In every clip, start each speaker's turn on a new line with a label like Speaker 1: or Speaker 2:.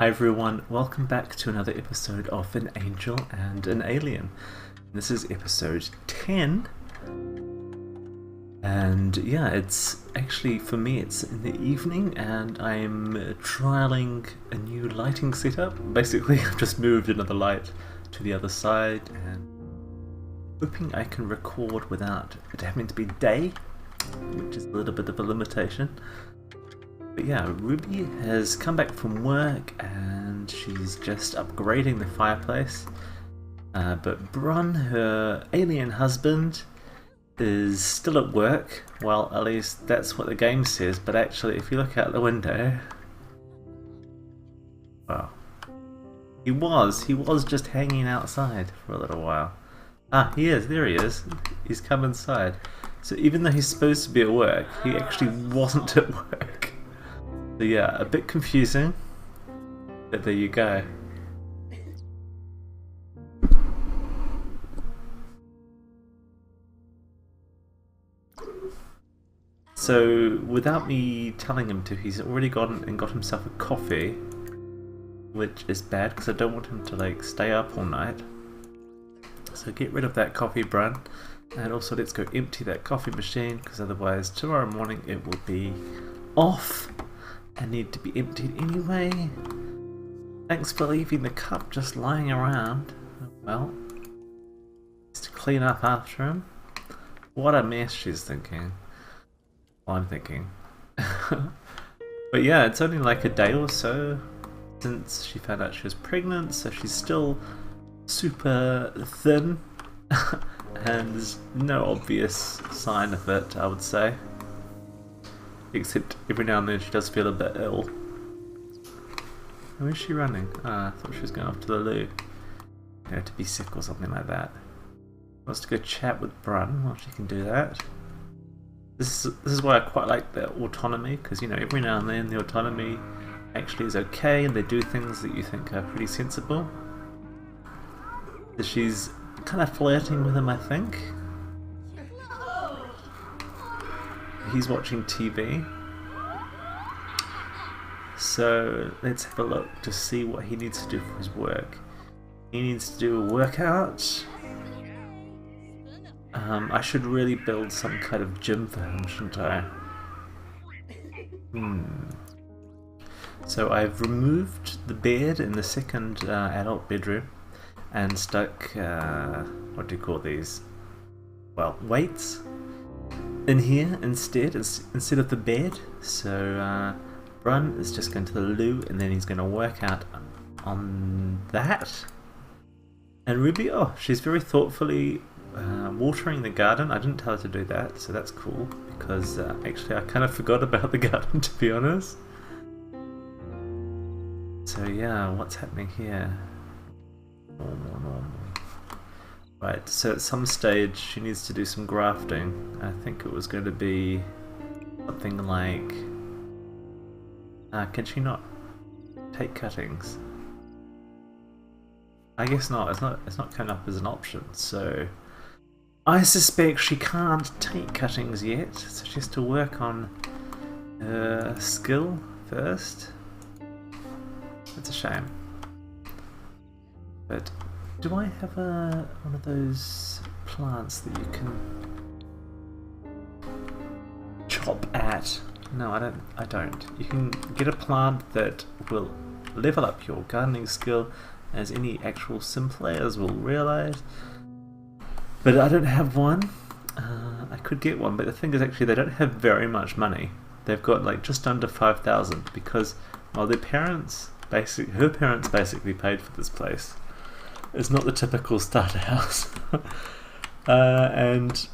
Speaker 1: Hi everyone, welcome back to another episode of An Angel and an Alien. This is episode 10, and yeah, it's actually, for me, it's in the evening and I'm trialing a new lighting setup. Basically, I've just moved another light to the other side and hoping I can record without it having to be day, which is a little bit of a limitation. But yeah, Ruby has come back from work and she's just upgrading the fireplace. But Brun, her alien husband, is still at work. Well, at least that's what the game says, but actually if you look out the window... Well, he was just hanging outside for a little while. Ah, he is, there he is. He's come inside. So even though he's supposed to be at work, he actually wasn't at work. So yeah, a bit confusing, but there you go. So without me telling him to, he's already gone and got himself a coffee, which is bad because I don't want him to like stay up all night. So get rid of that coffee, Brun, and also let's go empty that coffee machine because otherwise tomorrow morning it will be off and need to be emptied anyway. Thanks for leaving the cup just lying around. Well, just to clean up after him. What a mess, she's thinking. Well, I'm thinking. But yeah, it's only like a day or so since she found out she was pregnant, so she's still super thin and there's no obvious sign of it, I would say. Except every now and then she does feel a bit ill. Where is she running? Ah, I thought she was going off to the loo. You know, to be sick or something like that. Wants to go chat with Brun. Well, she can do that. This is why I quite like the autonomy, because you know, every now and then the autonomy actually is okay and they do things that you think are pretty sensible. So she's kind of flirting with him, I think. He's watching TV. So let's have a look to see what he needs to do for his work. He needs to do a workout. I should really build some kind of gym for him, shouldn't I? So I've removed the bed in the second adult bedroom and stuck, what do you call these? Well, weights in here instead of the bed. So Brun is just going to the loo and then he's going to work out on that. And Ruby, oh, she's very thoughtfully watering the garden. I didn't tell her to do that, so that's cool because actually I kind of forgot about the garden, to be honest. So yeah, what's happening here? Normal. Right, so at some stage she needs to do some grafting. I think it was going to be something like... can she not take cuttings? I guess not. It's not coming up as an option, so... I suspect she can't take cuttings yet, so she has to work on her skill first. It's a shame. But do I have one of those plants that you can chop at? No, I don't. You can get a plant that will level up your gardening skill, as any actual sim players will realize. But I don't have one. I could get one, but the thing is actually they don't have very much money. They've got like just under 5,000 because, well, her parents basically paid for this place. It's not the typical starter house. And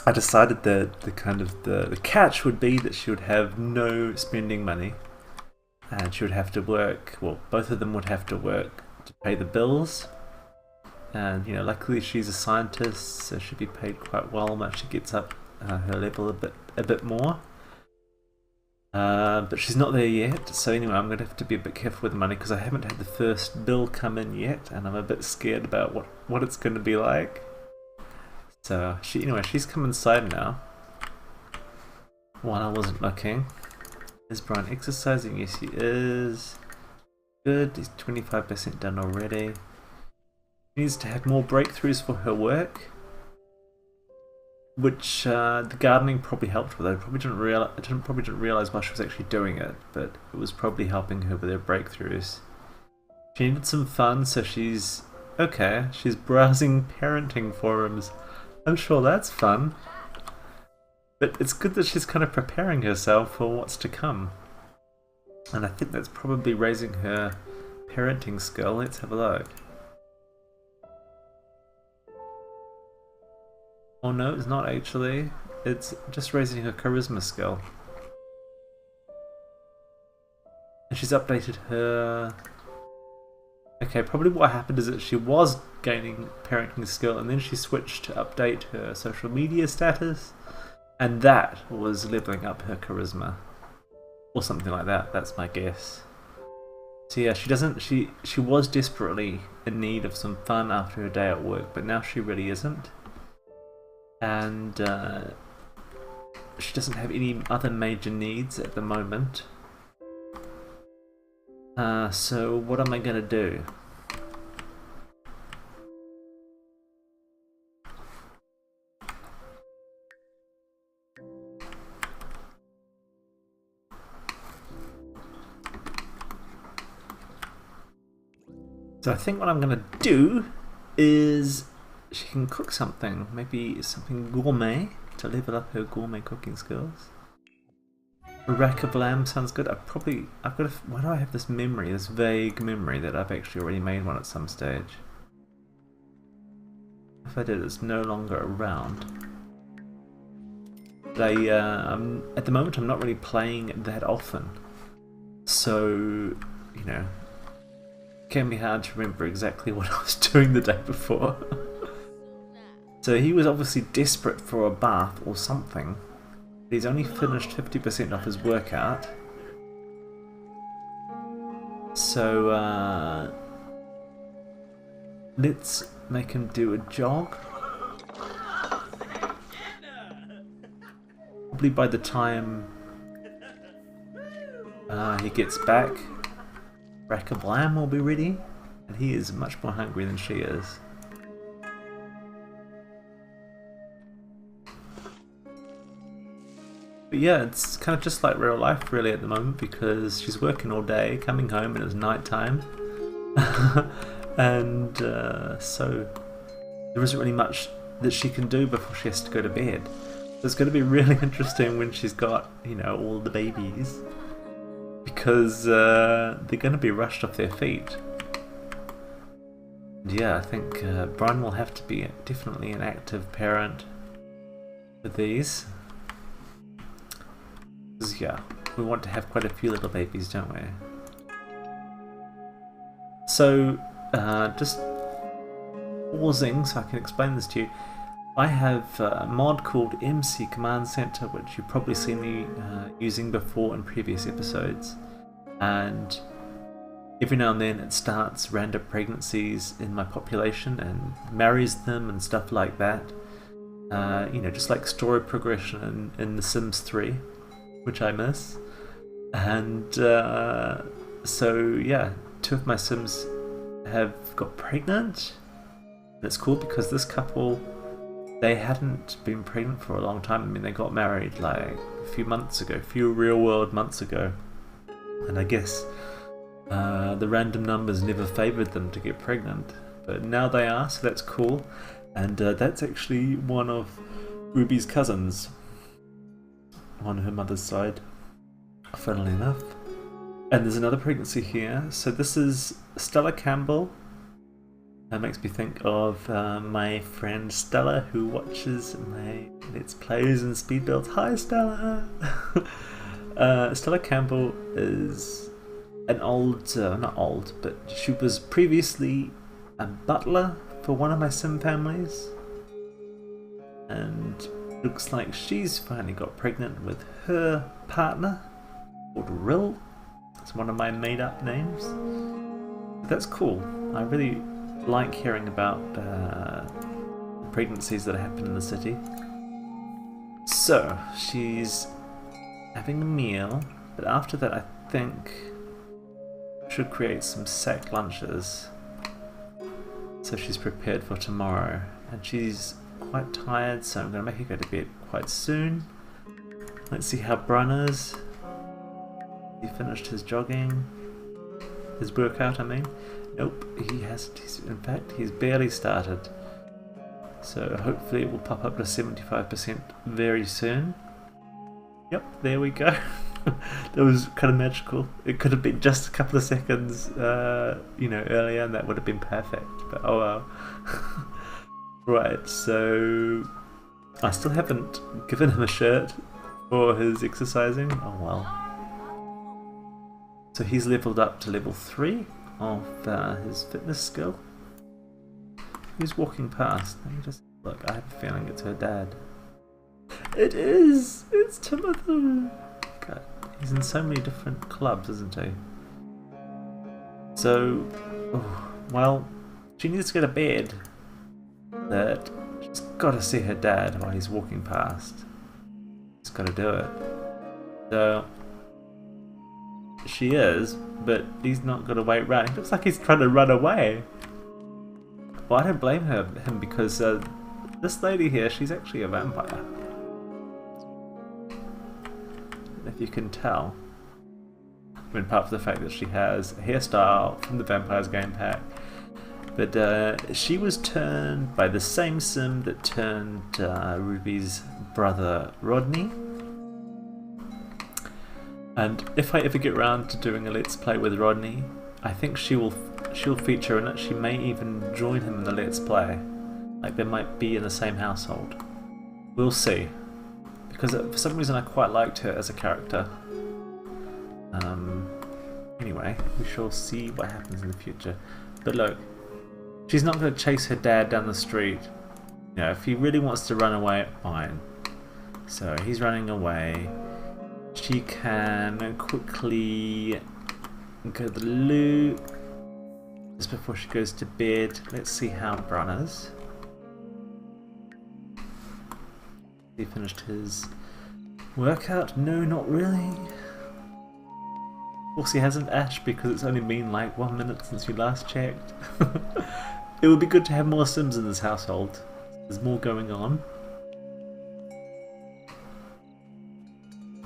Speaker 1: I decided that the catch would be that she would have no spending money and she would have to work, well, both of them would have to work to pay the bills. And you know, luckily she's a scientist, so she'll be paid quite well once she gets up her level a bit more. But she's not there yet, so anyway, I'm going to have to be a bit careful with the money because I haven't had the first bill come in yet, and I'm a bit scared about what it's going to be like. So she's come inside now. While I wasn't looking. Is Brian exercising? Yes, he is. Good, he's 25% done already. Needs to have more breakthroughs for her work, which the gardening probably helped with. I probably didn't realize why she was actually doing it, but it was probably helping her with her breakthroughs. She needed some fun, so she's okay. She's browsing parenting forums. I'm sure that's fun, but it's good that she's kind of preparing herself for what's to come, and I think that's probably raising her parenting skill. Let's have a look. Oh no, it's not actually. It's just raising her charisma skill. And she's updated her... Okay, probably what happened is that she was gaining parenting skill and then she switched to update her social media status, and that was leveling up her charisma. Or something like that, that's my guess. So yeah, she was desperately in need of some fun after her day at work, but now she really isn't. And she doesn't have any other major needs at the moment. So what am I gonna do? So I think what I'm gonna do is she can cook something, maybe something gourmet to level up her gourmet cooking skills. A rack of lamb sounds good. Why do I have this memory, this vague memory that I've actually already made one at some stage? If I did, it's no longer around. But at the moment I'm not really playing that often, so you know, it can be hard to remember exactly what I was doing the day before. So he was obviously desperate for a bath or something. He's only finished 50% of his workout. So let's make him do a jog. Probably by the time he gets back, rack of lamb will be ready, and he is much more hungry than she is. But yeah, it's kind of just like real life really at the moment, because she's working all day, coming home and it's night time. And so there isn't really much that she can do before she has to go to bed. So it's going to be really interesting when she's got, you know, all the babies, because they're going to be rushed off their feet. And yeah, I think Brian will have to be definitely an active parent with these. Because yeah, we want to have quite a few little babies, don't we? So, just pausing so I can explain this to you. I have a mod called MC Command Center, which you've probably seen me using before in previous episodes. And every now and then it starts random pregnancies in my population and marries them and stuff like that. You know, just like story progression in The Sims 3. Which I miss. And so yeah, 2 of my Sims have got pregnant. And it's cool because this couple, they hadn't been pregnant for a long time. I mean, they got married like a few months ago, a few real world months ago. And I guess the random numbers never favoured them to get pregnant. But now they are, so that's cool. And that's actually one of Ruby's cousins on her mother's side, funnily enough. And there's another pregnancy here. So this is Stella Campbell. That makes me think of my friend Stella, who watches my Let's Plays and speed builds. Hi Stella! Stella Campbell is an old, not old, but she was previously a butler for one of my Sim families. And looks like she's finally got pregnant with her partner, called Rill. It's one of my made up names. That's cool. I really like hearing about pregnancies that happen in the city. So, she's having a meal, but after that I think should create some sack lunches so she's prepared for tomorrow. And she's quite tired, so I'm going to make her go to bed quite soon. Let's see how Brun is. He finished his jogging, his workout I mean. Nope, he hasn't. In fact, he's barely started. So hopefully it will pop up to 75% very soon. Yep, there we go. That was kind of magical. It could have been just a couple of seconds, you know, earlier, and that would have been perfect. But oh well. Right, so I still haven't given him a shirt for his exercising. Oh well. So he's leveled up to level 3 of his fitness skill. Who's walking past? Let me just look. I have a feeling it's her dad. It is! It's Timothy! God, he's in so many different clubs, isn't he? So, oh, well, she needs to go to bed. But she's got to see her dad while he's walking past. She's got to do it. So, she is, but he's not going to wait around. He looks like he's trying to run away. Well, I don't blame him because this lady here, she's actually a vampire. If you can tell. I mean, apart from the fact that she has a hairstyle from the Vampires game pack. But she was turned by the same sim that turned Ruby's brother Rodney. And if I ever get around to doing a Let's Play with Rodney, I think she'll feature in it. She may even join him in the Let's Play. Like they might be in the same household. We'll see. Because for some reason I quite liked her as a character. Anyway, we shall see what happens in the future. But look, she's not going to chase her dad down the street. You know, if he really wants to run away, fine. So he's running away. She can quickly go to the loo just before she goes to bed. Let's see how Brun is. He finished his workout? No, not really. Of course he hasn't, Ash, because it's only been like 1 minute since you last checked. It would be good to have more Sims in this household. There's more going on.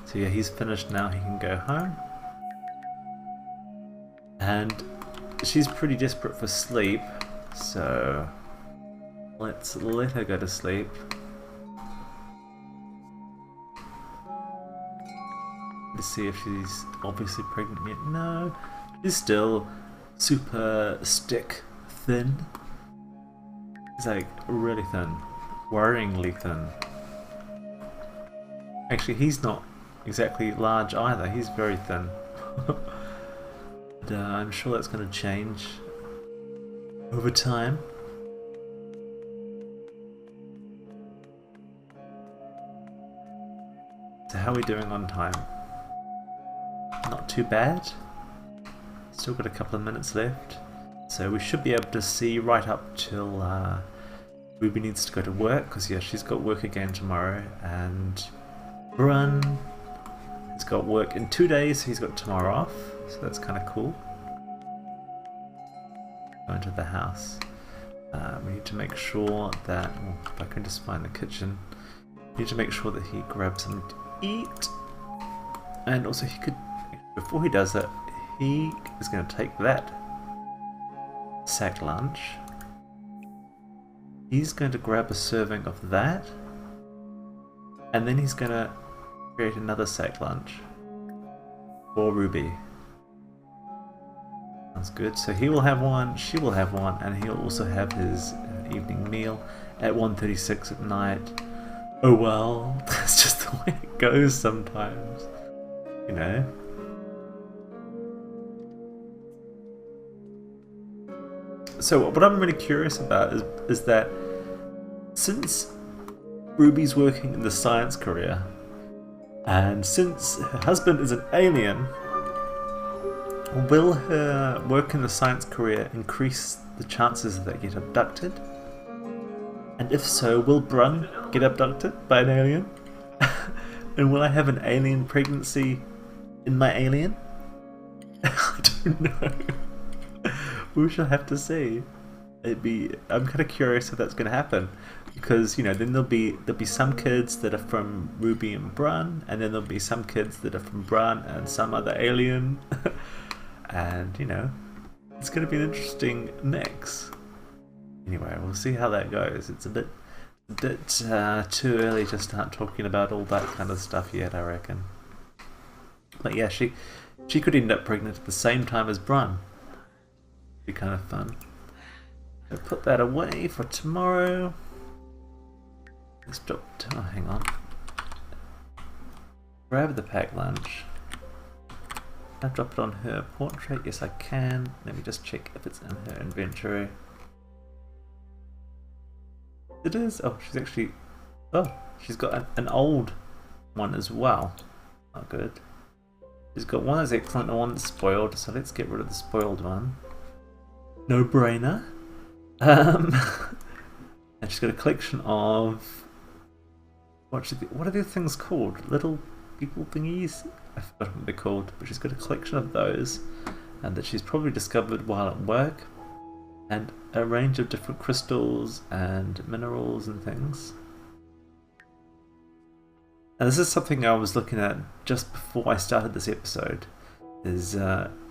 Speaker 1: So yeah, he's finished now, he can go home. And she's pretty desperate for sleep, so let's let her go to sleep. Let's see if she's obviously pregnant yet. No, she's still super stick thin. It's like really thin, worryingly thin. Actually, he's not exactly large either, he's very thin. But I'm sure that's going to change over time. So how are we doing on time? Not too bad. Still got a couple of minutes left. So we should be able to see right up till Ruby needs to go to work, because yeah, she's got work again tomorrow, and Brun has got work in 2 days, so he's got tomorrow off, so that's kind of cool. Go into the house. We need to make sure that, well, if I can just find the kitchen, we need to make sure that he grabs something to eat, and also he could, before he does that, he is going to take that sack lunch. He's going to grab a serving of that, and then he's going to create another sack lunch for Ruby. Sounds good. So he will have one, she will have one, and he'll also have his evening meal at 1:36 at night. Oh well, that's just the way it goes sometimes, you know. So what I'm really curious about is that since Ruby's working in the science career, and since her husband is an alien, will her work in the science career increase the chances that they get abducted? And if so, will Brun get abducted by an alien? And will I have an alien pregnancy in my alien? I don't know. We shall have to see. I'm kind of curious if that's going to happen, because you know, then there'll be some kids that are from Ruby and Brun, and then there'll be some kids that are from Brun and some other alien, and you know, it's going to be an interesting mix. Anyway, we'll see how that goes. It's a bit too early to start talking about all that kind of stuff yet, I reckon. But yeah, she could end up pregnant at the same time as Brun. Be kind of fun. So put that away for tomorrow. Let's drop. Oh, hang on. Grab the packed lunch. Can I drop it on her portrait? Yes, I can. Let me just check if it's in her inventory. It is. Oh, she's actually. Oh, she's got an old one as well. Not good. She's got one that's excellent and one that's spoiled. So let's get rid of the spoiled one. No brainer. And she's got a collection of what are these things called? Little people thingies? I forgot what they're called, but she's got a collection of those, and that she's probably discovered while at work, and a range of different crystals and minerals and things. And this is something I was looking at just before I started this episode. Is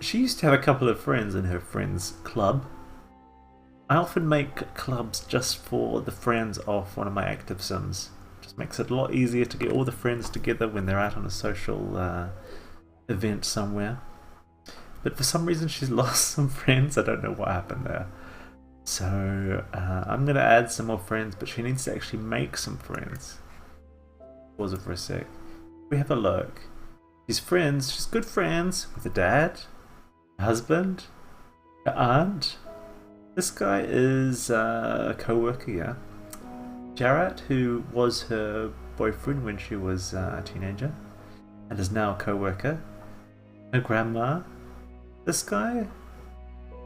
Speaker 1: she used to have a couple of friends in her friends club. I often make clubs just for the friends of one of my active sims. Just makes it a lot easier to get all the friends together when they're out on a social event somewhere. But for some reason she's lost some friends. I don't know what happened there. So I'm going to add some more friends, but she needs to actually make some friends. Pause it for a sec. We have a look. She's good friends with a dad, a husband, an aunt. This guy is a co-worker, yeah. Jarrett, who was her boyfriend when she was a teenager, and is now a co-worker. Her grandma. This guy,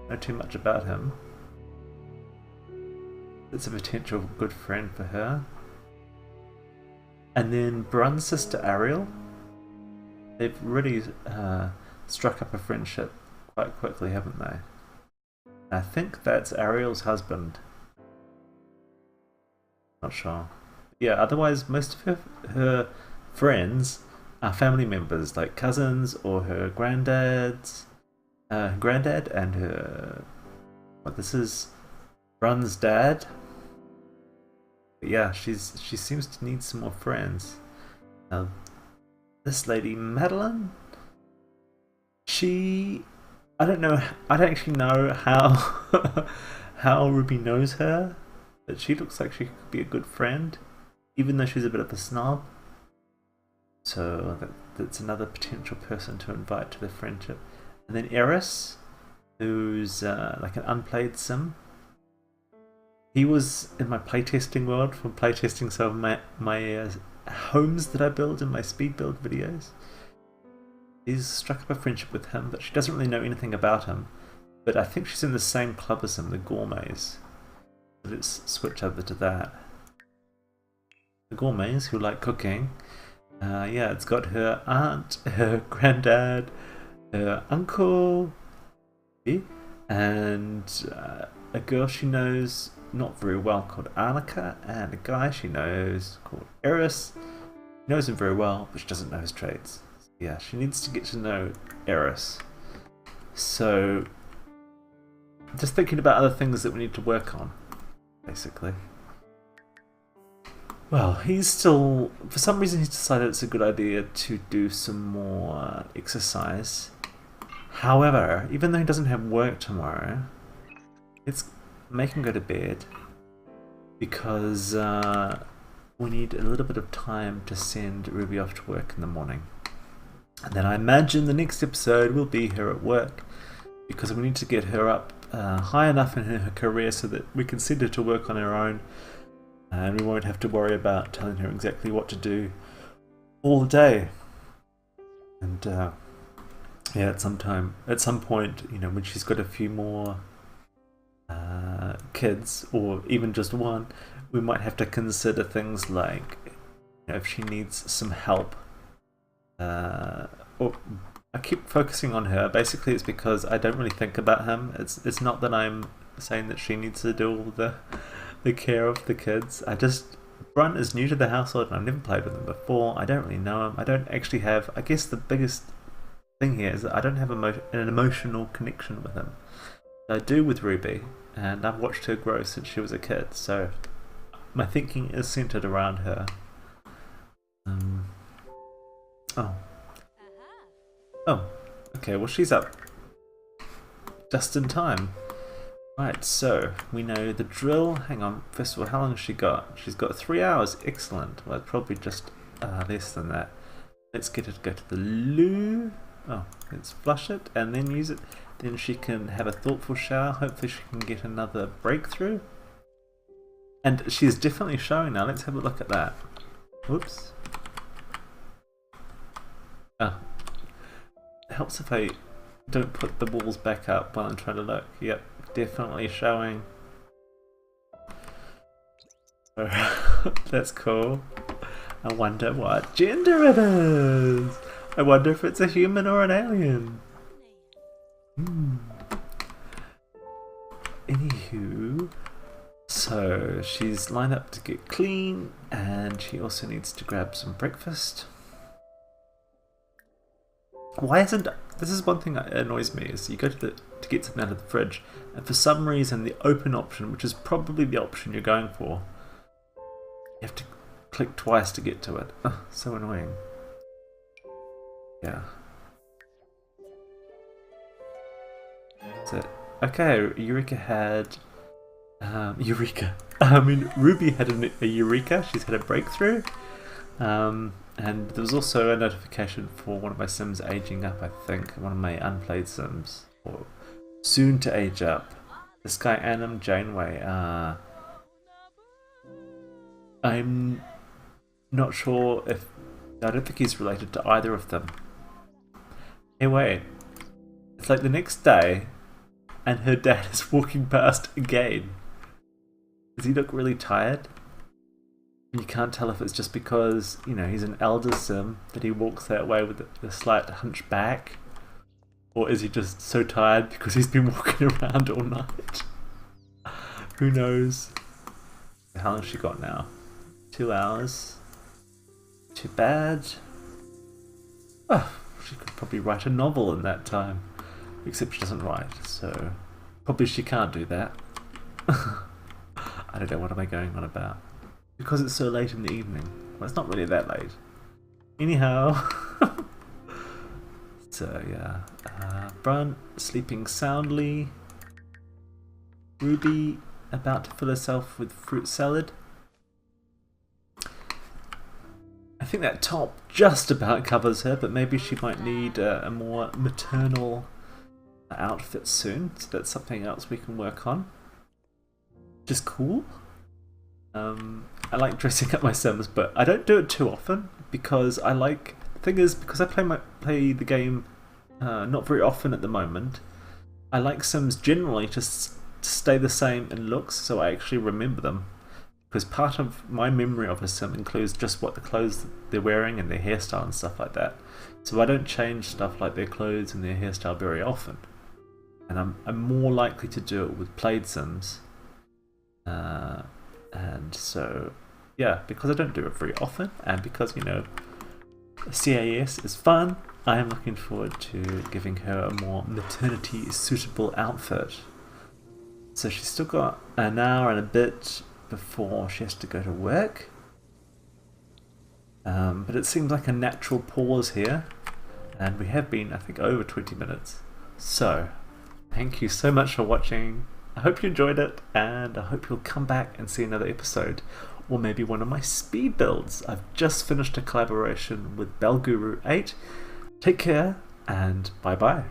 Speaker 1: know too much about him. It's a potential good friend for her. And then Brun's sister Ariel. They've really struck up a friendship quite quickly, haven't they? I think that's Ariel's husband. Not sure. Yeah, otherwise most of her friends are family members, like cousins or her granddad and her... What, this is Brun's dad? But yeah, she seems to need some more friends. Now, this lady, Madeline, I don't actually know how how Ruby knows her, but she looks like she could be a good friend, even though she's a bit of a snob. So that's another potential person to invite to the friendship. And then Eris, who's like an unplayed sim. He was in my playtesting world from playtesting some of my homes that I build in my speed build videos. She's struck up a friendship with him, but she doesn't really know anything about him. But I think she's in the same club as him, the Gourmets. So let's switch over to that. The Gourmets, who like cooking. Yeah, it's got her aunt, her granddad, her uncle, and a girl she knows not very well called Annika, and a guy she knows called Eris. She knows him very well, but she doesn't know his traits. Yeah, she needs to get to know Eris. So, just thinking about other things that we need to work on, basically. Well, he's still... For some reason he's decided it's a good idea to do some more exercise. However, even though he doesn't have work tomorrow, let's make him go to bed. Because we need a little bit of time to send Ruby off to work in the morning. And then I imagine the next episode will be her at work, because we need to get her up high enough in her career so that we can send her to work on her own, and we won't have to worry about telling her exactly what to do all the day. And yeah, at some point, you know, when she's got a few more kids, or even just one, we might have to consider things like, you know, if she needs some help. Or I keep focusing on her. Basically, it's because I don't really think about him. It's not that I'm saying that she needs to do all the care of the kids. Brunt is new to the household and I've never played with him before. I don't really know him. I don't actually have, I guess the biggest thing here is that I don't have an emotional connection with him. I do with Ruby, and I've watched her grow since she was a kid, so my thinking is centered around her. Oh, okay, well she's up just in time. Right, so we know the drill. Hang on, first of all, how long has she got? She's got 3 hours. Excellent. Well, probably just less than that. Let's get her to go to the loo. Oh, let's flush it and then use it. Then she can have a thoughtful shower. Hopefully she can get another breakthrough. And she's definitely showing now. Let's have a look at that. Whoops. Oh. It helps if I don't put the walls back up while I'm trying to look. Yep, definitely showing. That's cool. I wonder what gender it is. I wonder if it's a human or an alien. Anywho, so she's lined up to get clean, and she also needs to grab some breakfast. Why isn't this is one thing that annoys me is you go to get something out of the fridge, and for some reason the open option, which is probably the option you're going for, you have to click twice to get to it. Ugh, so annoying. Yeah. That's it. Okay, Eureka had Ruby had a Eureka. She's had a breakthrough. And there was also a notification for one of my Sims aging up, I think. One of my unplayed Sims. Or soon to age up. This guy, Annam Janeway. I'm not sure if... I don't think he's related to either of them. Hey, wait. It's like the next day, and her dad is walking past again. Does he look really tired? You can't tell if it's just because, you know, he's an elder Sim that he walks that way with a slight hunchback, or is he just so tired because he's been walking around all night? Who knows? How long has she got now? 2 hours. Too bad. Oh, she could probably write a novel in that time, except she doesn't write, so probably she can't do that. I don't know, what am I going on about? Because it's so late in the evening. Well, it's not really that late. Anyhow. So, yeah. Brunt sleeping soundly. Ruby about to fill herself with fruit salad. I think that top just about covers her, but maybe she might need a more maternal outfit soon. So that's something else we can work on. Just cool. I like dressing up my Sims, but I don't do it too often because I like. The thing is, because I play the game not very often at the moment, I like Sims generally to stay the same in looks, so I actually remember them. Because part of my memory of a Sim includes just what the clothes they're wearing and their hairstyle and stuff like that. So I don't change stuff like their clothes and their hairstyle very often. And I'm more likely to do it with played Sims. And so, yeah, because I don't do it very often, and because, you know, CAS is fun, I am looking forward to giving her a more maternity-suitable outfit. So she's still got an hour and a bit before she has to go to work. But it seems like a natural pause here, and we have been, I think, over 20 minutes. So, thank you so much for watching. I hope you enjoyed it, and I hope you'll come back and see another episode, or maybe one of my speed builds. I've just finished a collaboration with Belguru 8. Take care, and bye-bye.